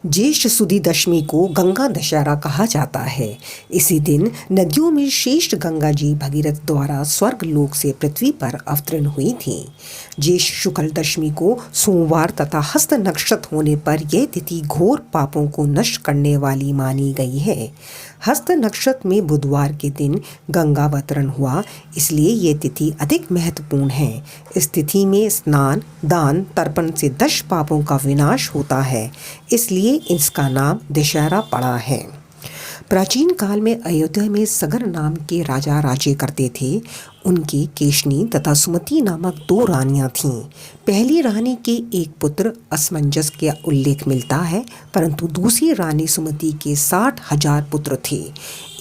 ज्येष्ठ सुदी दशमी को गंगा दशहरा कहा जाता है। इसी दिन नदियों में श्रेष्ठ गंगा जी भगीरथ द्वारा स्वर्ग लोक से पृथ्वी पर अवतरण हुई थी। ज्येष्ठ शुक्ल दशमी को सोमवार तथा हस्त नक्षत्र होने पर यह तिथि घोर पापों को नष्ट करने वाली मानी गई है। हस्त नक्षत्र में बुधवार के दिन गंगावतरण हुआ, इसलिए ये तिथि अधिक महत्वपूर्ण है। इस तिथि में स्नान, दान, तर्पण से 10 पापों का विनाश होता है, इसलिए इसका नाम दशहरा पड़ा है। प्राचीन काल में अयोध्या में सगर नाम के राजा राज्य करते थे। उनकी केशनी तथा सुमति नामक 2 रानियां थीं। पहली रानी के एक पुत्र असमंजस का उल्लेख मिलता है, परंतु दूसरी रानी सुमति के 60,000 पुत्र थे।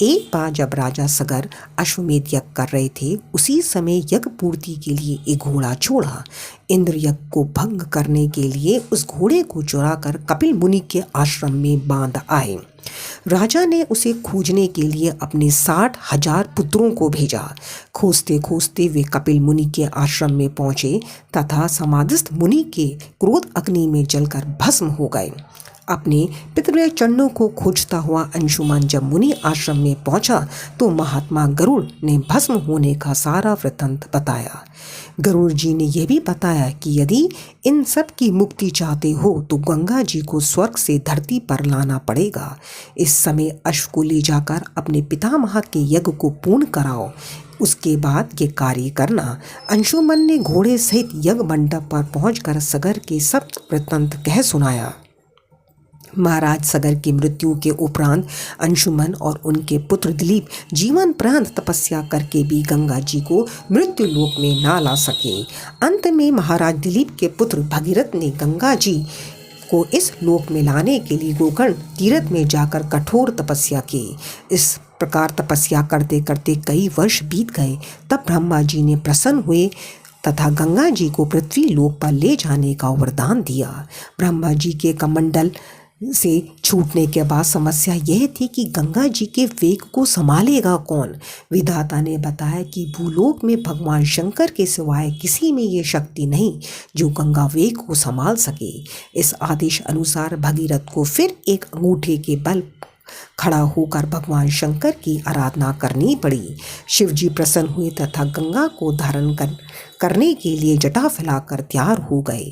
एक बार जब राजा सगर अश्वमेध यज्ञ कर रहे थे, उसी समय यज्ञ पूर्ति के लिए एक घोड़ा छोड़ा। इंद्र यज्ञ को भंग करने के लिए उस घोड़े को चुराकर कपिल मुनि के आश्रम में बांध आए। राजा ने उसे खोजने के लिए अपने 60,000 पुत्रों को भेजा। खोजते खोजते वे कपिल मुनि के आश्रम में पहुंचे तथा समाधिस्थ मुनि के क्रोध अग्नि में जलकर भस्म हो गए। अपने पितृव्य चरणों को खोजता हुआ अंशुमन जब मुनि आश्रम में पहुंचा तो महात्मा गरुड़ ने भस्म होने का सारा वृत्तांत बताया। गरुड़ जी ने यह भी बताया कि यदि इन सब की मुक्ति चाहते हो तो गंगा जी को स्वर्ग से धरती पर लाना पड़ेगा। इस समय अश्व को ले जाकर अपने पितामह के यज्ञ को पूर्ण कराओ, उसके बाद ये कार्य करना। अंशुमन ने घोड़े सहित यज्ञ मंडप पर पहुंचकर सगर के सब वृत्तांत कह सुनाया। महाराज सगर की मृत्यु के उपरांत अंशुमन और उनके पुत्र दिलीप जीवन प्रांत तपस्या करके भी गंगा जी को मृत्यु लोक में ना ला सके। अंत में महाराज दिलीप के पुत्र भगीरथ ने गंगा जी को इस लोक में लाने के लिए गोकर्ण तीर्थ में जाकर कठोर तपस्या की। इस प्रकार तपस्या करते करते कई वर्ष बीत गए। तब ब्रह्मा जी ने प्रसन्न हुए तथा गंगा जी को पृथ्वी लोक पर ले जाने का वरदान दिया। ब्रह्मा जी के कमंडल से छूटने के बाद समस्या यह थी कि गंगा जी के वेग को संभालेगा कौन। विधाता ने बताया कि भूलोक में भगवान शंकर के सिवाय किसी में ये शक्ति नहीं जो गंगा वेग को संभाल सके। इस आदेश अनुसार भगीरथ को फिर एक अंगूठे के बल खड़ा होकर भगवान शंकर की आराधना करनी पड़ी। शिव जी प्रसन्न हुए तथा गंगा को धारण करने के लिए जटा फैलाकर तैयार हो गए।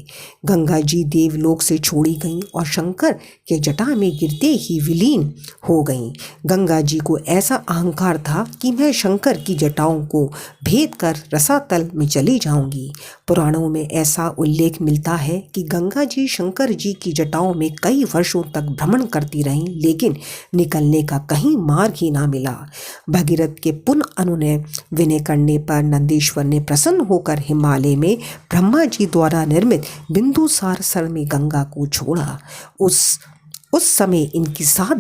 गंगा जी देवलोक से छोड़ी गईं और शंकर के जटा में गिरते ही विलीन हो गईं। गंगा जी को ऐसा अहंकार था कि मैं शंकर की जटाओं को भेद कर रसातल में चली जाऊंगी। पुराणों में ऐसा उल्लेख मिलता है कि गंगा जी शंकर जी की जटाओं में कई वर्षों तक भ्रमण करती रहीं, लेकिन निकलने का कहीं मार्ग ही ना मिला। भगीरथ के पुनः अनुनय विनय करने पर नंदीश्वर ने प्रसन्न होकर हिमालय में ब्रह्मा जी द्वारा निर्मित बिंदुसार सर में गंगा को छोड़ा। उस समय इनकी 7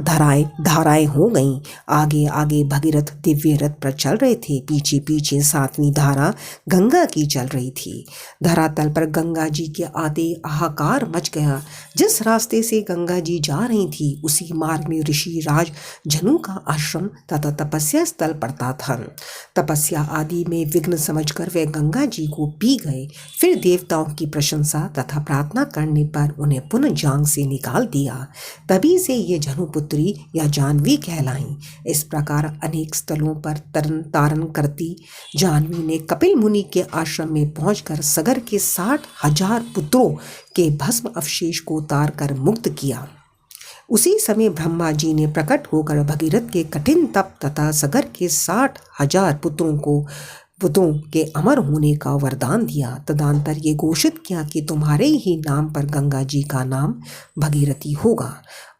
धाराएं हो गईं। आगे आगे भगीरथ दिव्य रथ पर चल रहे थे, पीछे पीछे 7वीं धारा गंगा की चल रही थी। धरातल पर गंगा जी के आते हाहाकार मच गया। जिस रास्ते से गंगा जी जा रही थी उसी मार्ग में ऋषि राज झनु का आश्रम तथा तपस्या स्थल पड़ता था। तपस्या आदि में विघ्न समझकर वे गंगा जी को पी गए। फिर देवताओं की प्रशंसा तथा प्रार्थना करने पर उन्हें पुनः जांग से निकाल दिया। तभी से ये झनुपुत्री या जानवी कहलाईं। इस प्रकार अनेक स्थलों पर तरन तारण करती जानवी ने कपिल मुनि के आश्रम में पहुंचकर सगर के 60,000 पुत्रों के भस्म अवशेष को उतार कर मुक्त किया। उसी समय ब्रह्मा जी ने प्रकट होकर भगीरथ के कठिन तप तथा सगर के 60,000 पुत्रों के अमर होने का वरदान दिया। तदंतर ये घोषित किया कि तुम्हारे ही नाम पर गंगा जी का नाम भगीरथी होगा।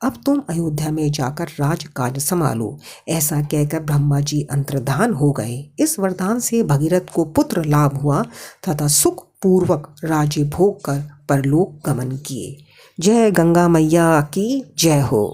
अब तुम अयोध्या में जाकर राजकाज संभालो। ऐसा कहकर ब्रह्मा जी अंतर्धान हो गए। इस वरदान से भगीरथ को पुत्र लाभ हुआ तथा सुख पूर्वक राज्य भोग कर परलोक गमन किए। जय गंगा मैया की जय हो।